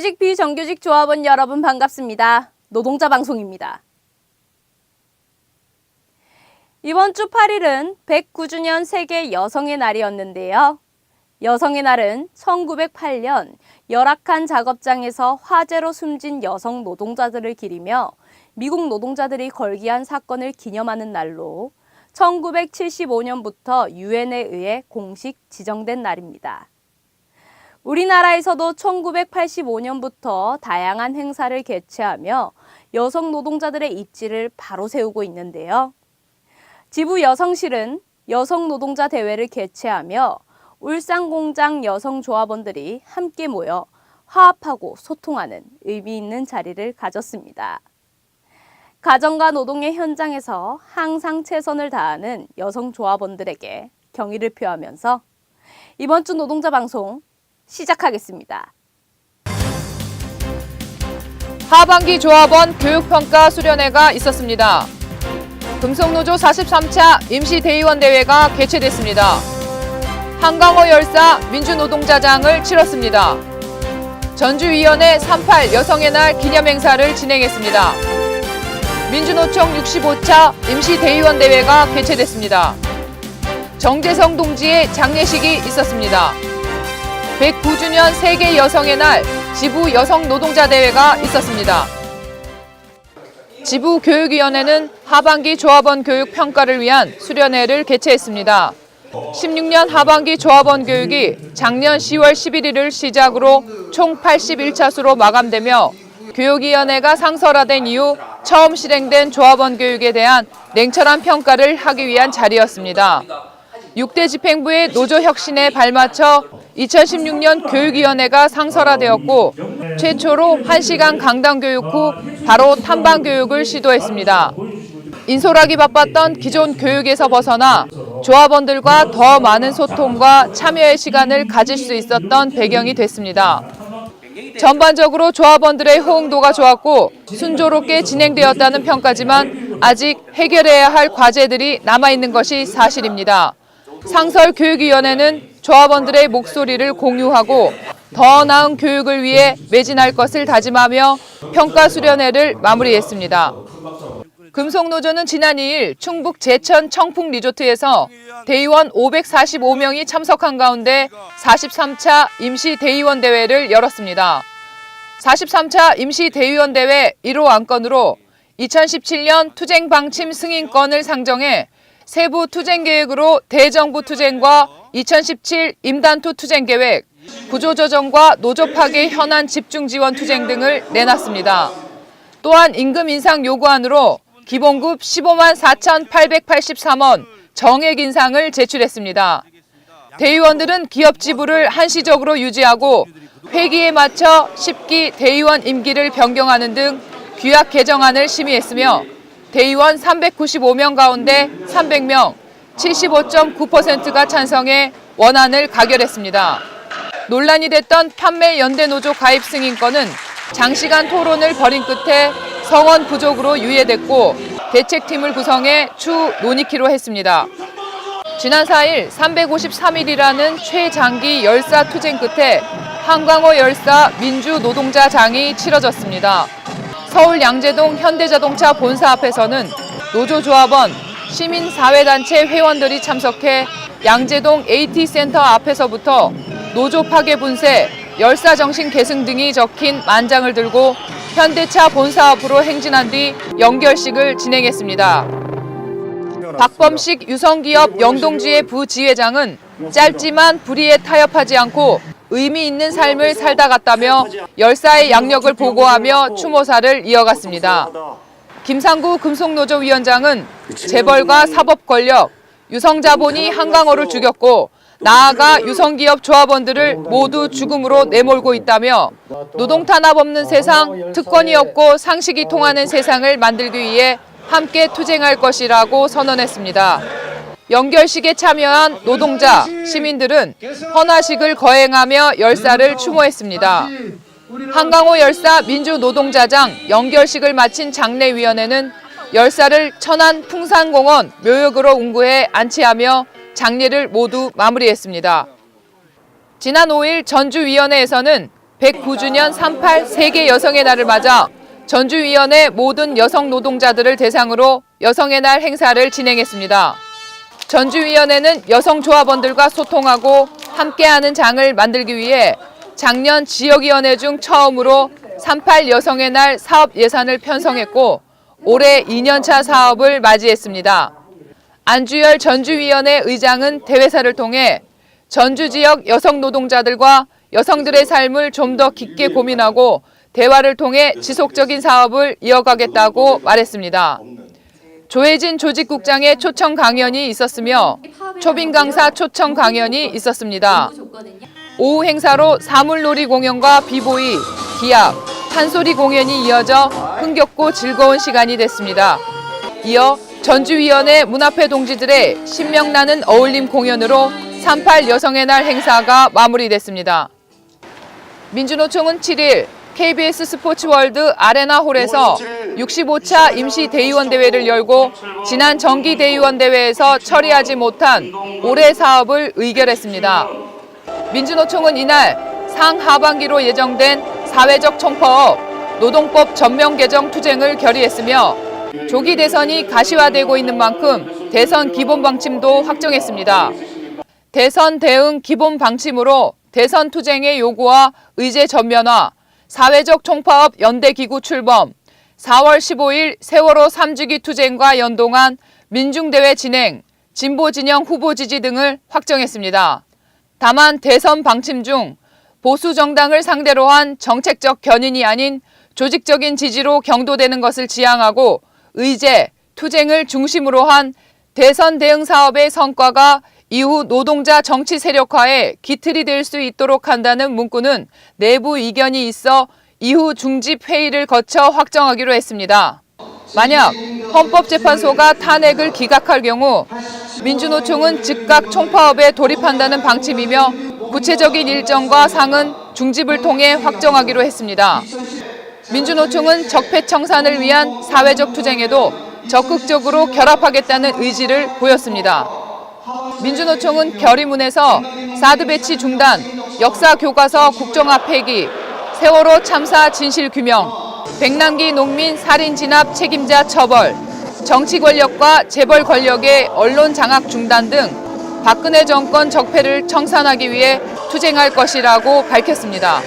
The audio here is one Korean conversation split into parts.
정규직 비정규직 조합원 여러분 반갑습니다. 노동자 방송입니다. 이번 주 8일은 109주년 세계 여성의 날이었는데요. 여성의 날은 1908년 열악한 작업장에서 화재로 숨진 여성 노동자들을 기리며 미국 노동자들이 걸기한 사건을 기념하는 날로 1975년부터 유엔에 의해 공식 지정된 날입니다. 우리나라에서도 1985년부터 다양한 행사를 개최하며 여성 노동자들의 입지를 바로 세우고 있는데요. 지부 여성실은 여성 노동자 대회를 개최하며 울산공장 여성조합원들이 함께 모여 화합하고 소통하는 의미 있는 자리를 가졌습니다. 가정과 노동의 현장에서 항상 최선을 다하는 여성조합원들에게 경의를 표하면서 이번 주 노동자 방송 시작하겠습니다. 하반기 조합원 교육평가 수련회가 있었습니다. 금속노조 43차 임시대의원 대회가 개최됐습니다. 한강호 열사 민주노동자장을 치렀습니다. 전주위원회 38 여성의 날 기념행사를 진행했습니다. 민주노총 65차 임시대의원 대회가 개최됐습니다. 정재성 동지의 장례식이 있었습니다. 109주년 세계 여성의 날 지부 여성 노동자 대회가 있었습니다. 지부 교육위원회는 하반기 조합원 교육 평가를 위한 수련회를 개최했습니다. 16년 하반기 조합원 교육이 작년 10월 11일을 시작으로 총 81차수로 마감되며 교육위원회가 상설화된 이후 처음 실행된 조합원 교육에 대한 냉철한 평가를 하기 위한 자리였습니다. 6대 집행부의 노조 혁신에 발맞춰 2016년 교육위원회가 상설화되었고 최초로 1시간 강당 교육 후 바로 탐방 교육을 시도했습니다. 인솔하기 바빴던 기존 교육에서 벗어나 조합원들과 더 많은 소통과 참여의 시간을 가질 수 있었던 배경이 됐습니다. 전반적으로 조합원들의 호응도가 좋았고 순조롭게 진행되었다는 평가지만 아직 해결해야 할 과제들이 남아있는 것이 사실입니다. 상설교육위원회는 조합원들의 목소리를 공유하고 더 나은 교육을 위해 매진할 것을 다짐하며 평가 수련회를 마무리했습니다. 금속노조는 지난 2일 충북 제천 청풍 리조트에서 대의원 545명이 참석한 가운데 43차 임시대의원 대회를 열었습니다. 43차 임시대의원 대회 1호 안건으로 2017년 투쟁 방침 승인권을 상정해 세부 투쟁 계획으로 대정부 투쟁과 2017 임단투 투쟁 계획, 구조조정과 노조 파괴 현안 집중 지원 투쟁 등을 내놨습니다. 또한 임금 인상 요구안으로 기본급 15만 4,883원 정액 인상을 제출했습니다. 대의원들은 기업 지부를 한시적으로 유지하고 회기에 맞춰 10기 대의원 임기를 변경하는 등 규약 개정안을 심의했으며 대의원 395명 가운데 300명, 75.9%가 찬성해 원안을 가결했습니다. 논란이 됐던 판매 연대노조 가입 승인권은 장시간 토론을 벌인 끝에 성원 부족으로 유예됐고 대책팀을 구성해 추후 논의키로 했습니다. 지난 4일 353일이라는 최장기 열사 투쟁 끝에 한강호 열사 민주노동자장이 치러졌습니다. 서울 양재동 현대자동차 본사 앞에서는 노조조합원, 시민사회단체 회원들이 참석해 양재동 AT센터 앞에서부터 노조 파괴 분쇄, 열사정신 계승 등이 적힌 만장을 들고 현대차 본사 앞으로 행진한 뒤 연결식을 진행했습니다. 박범식 유성기업 영동지회 부지회장은 짧지만 불의에 타협하지 않고 의미 있는 삶을 살다 갔다며 열사의 양력을 보고하며 추모사를 이어갔습니다. 김상구 금속노조 위원장은 재벌과 사법 권력, 유성자본이 한강호를 죽였고 나아가 유성기업 조합원들을 모두 죽음으로 내몰고 있다며 노동 탄압 없는 세상, 특권이 없고 상식이 통하는 세상을 만들기 위해 함께 투쟁할 것이라고 선언했습니다. 연결식에 참여한 노동자, 시민들은 헌화식을 거행하며 열사를 추모했습니다. 한강호 열사 민주노동자장 연결식을 마친 장례위원회는 열사를 천안 풍산공원 묘역으로 운구해 안치하며 장례를 모두 마무리했습니다. 지난 5일 전주위원회에서는 109주년 38 세계 여성의 날을 맞아 전주위원회 모든 여성 노동자들을 대상으로 여성의 날 행사를 진행했습니다. 전주위원회는 여성조합원들과 소통하고 함께하는 장을 만들기 위해 작년 지역위원회 중 처음으로 38 여성의 날 사업 예산을 편성했고 올해 2년차 사업을 맞이했습니다. 안주열 전주위원회 의장은 대회사를 통해 전주 지역 여성 노동자들과 여성들의 삶을 좀 더 깊게 고민하고 대화를 통해 지속적인 사업을 이어가겠다고 말했습니다. 조혜진 조직국장의 초청 강연이 있었으며 초빙 강사 초청 강연이 있었습니다. 오후 행사로 사물놀이 공연과 비보이, 기합, 판소리 공연이 이어져 흥겹고 즐거운 시간이 됐습니다. 이어 전주위원회 문 앞에 동지들의 신명나는 어울림 공연으로 38 여성의 날 행사가 마무리됐습니다. 민주노총은 7일 KBS 스포츠월드 아레나홀에서 65차 임시대의원 대회를 열고 지난 정기대의원 대회에서 처리하지 못한 올해 사업을 의결했습니다. 민주노총은 이날 상하반기로 예정된 사회적 총파업, 노동법 전면 개정 투쟁을 결의했으며 조기 대선이 가시화되고 있는 만큼 대선 기본 방침도 확정했습니다. 대선 대응 기본 방침으로 대선 투쟁의 요구와 의제 전면화, 사회적 총파업 연대기구 출범, 4월 15일 세월호 3주기 투쟁과 연동한 민중대회 진행, 진보진영 후보 지지 등을 확정했습니다. 다만 대선 방침 중 보수 정당을 상대로 한 정책적 견인이 아닌 조직적인 지지로 경도되는 것을 지향하고 의제, 투쟁을 중심으로 한 대선 대응 사업의 성과가 이후 노동자 정치 세력화에 기틀이 될 수 있도록 한다는 문구는 내부 이견이 있어 이후 중집 회의를 거쳐 확정하기로 했습니다. 만약 헌법재판소가 탄핵을 기각할 경우 민주노총은 즉각 총파업에 돌입한다는 방침이며 구체적인 일정과 상은 중집을 통해 확정하기로 했습니다. 민주노총은 적폐청산을 위한 사회적 투쟁에도 적극적으로 결합하겠다는 의지를 보였습니다. 민주노총은 결의문에서 사드 배치 중단, 역사 교과서 국정화 폐기, 세월호 참사 진실 규명, 백남기 농민 살인 진압 책임자 처벌, 정치 권력과 재벌 권력의 언론 장악 중단 등 박근혜 정권 적폐를 청산하기 위해 투쟁할 것이라고 밝혔습니다.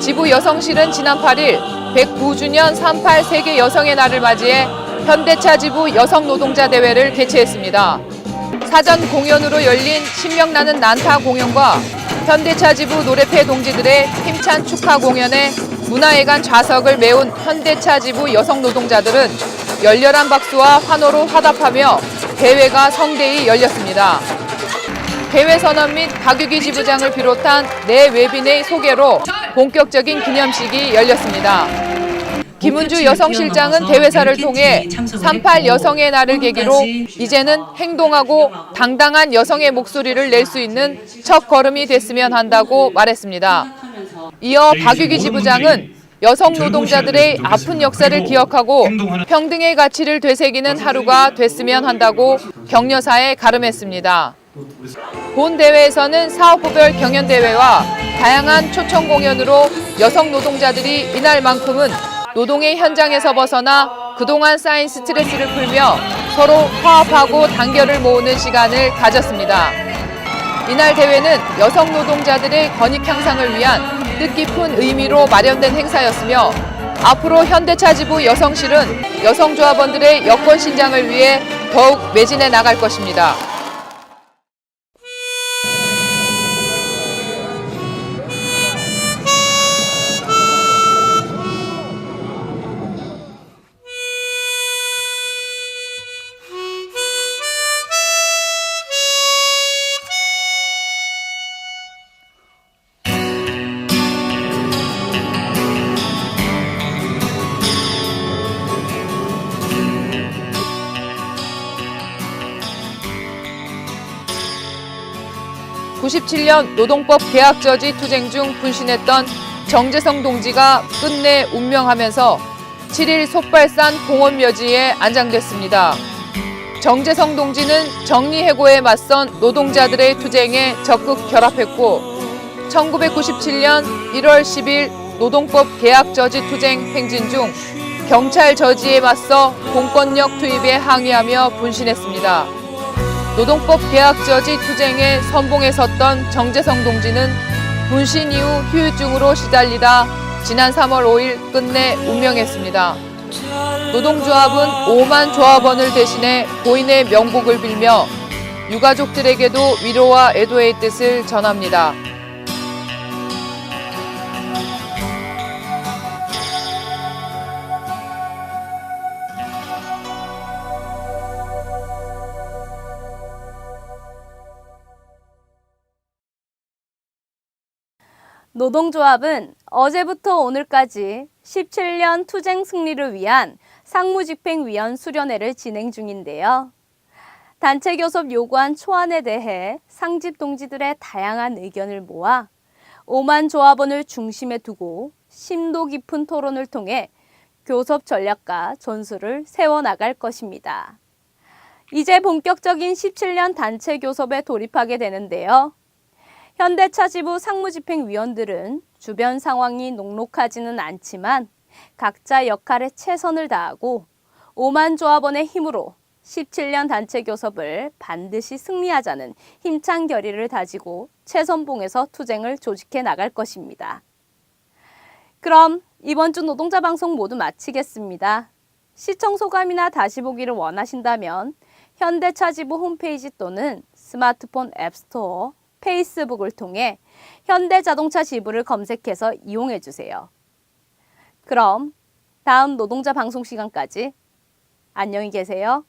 지부 여성실은 지난 8일 109주년 38 세계 여성의 날을 맞이해 현대차 지부 여성노동자 대회를 개최했습니다. 사전 공연으로 열린 신명나는 난타 공연과 현대차 지부 노래패 동지들의 힘찬 축하 공연에 문화회관 좌석을 메운 현대차 지부 여성 노동자들은 열렬한 박수와 환호로 화답하며 대회가 성대히 열렸습니다. 대회 선언 및 박유기 지부장을 비롯한 내 외빈의 소개로 본격적인 기념식이 열렸습니다. 김은주 여성실장은 대회사를 통해 38 여성의 날을 계기로 이제는 행동하고 당당한 여성의 목소리를 낼 수 있는 첫 걸음이 됐으면 한다고 말했습니다. 이어 박유기 지부장은 여성 노동자들의 아픈 역사를 기억하고 평등의 가치를 되새기는 하루가 됐으면 한다고 격려사에 가름했습니다. 본 대회에서는 사업부별 경연대회와 다양한 초청 공연으로 여성 노동자들이 이날만큼은 노동의 현장에서 벗어나 그동안 쌓인 스트레스를 풀며 서로 화합하고 단결을 모으는 시간을 가졌습니다. 이날 대회는 여성 노동자들의 권익 향상을 위한 뜻깊은 의미로 마련된 행사였으며 앞으로 현대차 지부 여성실은 여성조합원들의 여권 신장을 위해 더욱 매진해 나갈 것입니다. (97년) 노동법 계약 저지 투쟁 중 분신했던 정재성 동지가 끝내 운명하면서 7일 속발산 공원 묘지에 안장됐습니다. 정재성 동지는 정리해고에 맞선 노동자들의 투쟁에 적극 결합했고 1997년 1월 10일 노동법 계약 저지 투쟁 행진 중 경찰 저지에 맞서 공권력 투입에 항의하며 분신했습니다. 노동법 계약 저지 투쟁에 선봉에 섰던 정재성 동지는 분신 이후 후유증으로 시달리다 지난 3월 5일 끝내 운명했습니다. 노동조합은 5만 조합원을 대신해 고인의 명복을 빌며 유가족들에게도 위로와 애도의 뜻을 전합니다. 노동조합은 어제부터 오늘까지 17년 투쟁 승리를 위한 상무집행위원 수련회를 진행 중인데요. 단체 교섭 요구안 초안에 대해 상집 동지들의 다양한 의견을 모아 5만 조합원을 중심에 두고 심도 깊은 토론을 통해 교섭 전략과 전술을 세워나갈 것입니다. 이제 본격적인 17년 단체 교섭에 돌입하게 되는데요. 현대차 지부 상무집행위원들은 주변 상황이 녹록하지는 않지만 각자 역할에 최선을 다하고 5만 조합원의 힘으로 17년 단체 교섭을 반드시 승리하자는 힘찬 결의를 다지고 최선봉에서 투쟁을 조직해 나갈 것입니다. 그럼 이번 주 노동자 방송 모두 마치겠습니다. 시청 소감이나 다시 보기를 원하신다면 현대차 지부 홈페이지 또는 스마트폰 앱스토어, 페이스북을 통해 현대자동차 지부를 검색해서 이용해 주세요. 그럼 다음 노동자 방송 시간까지 안녕히 계세요.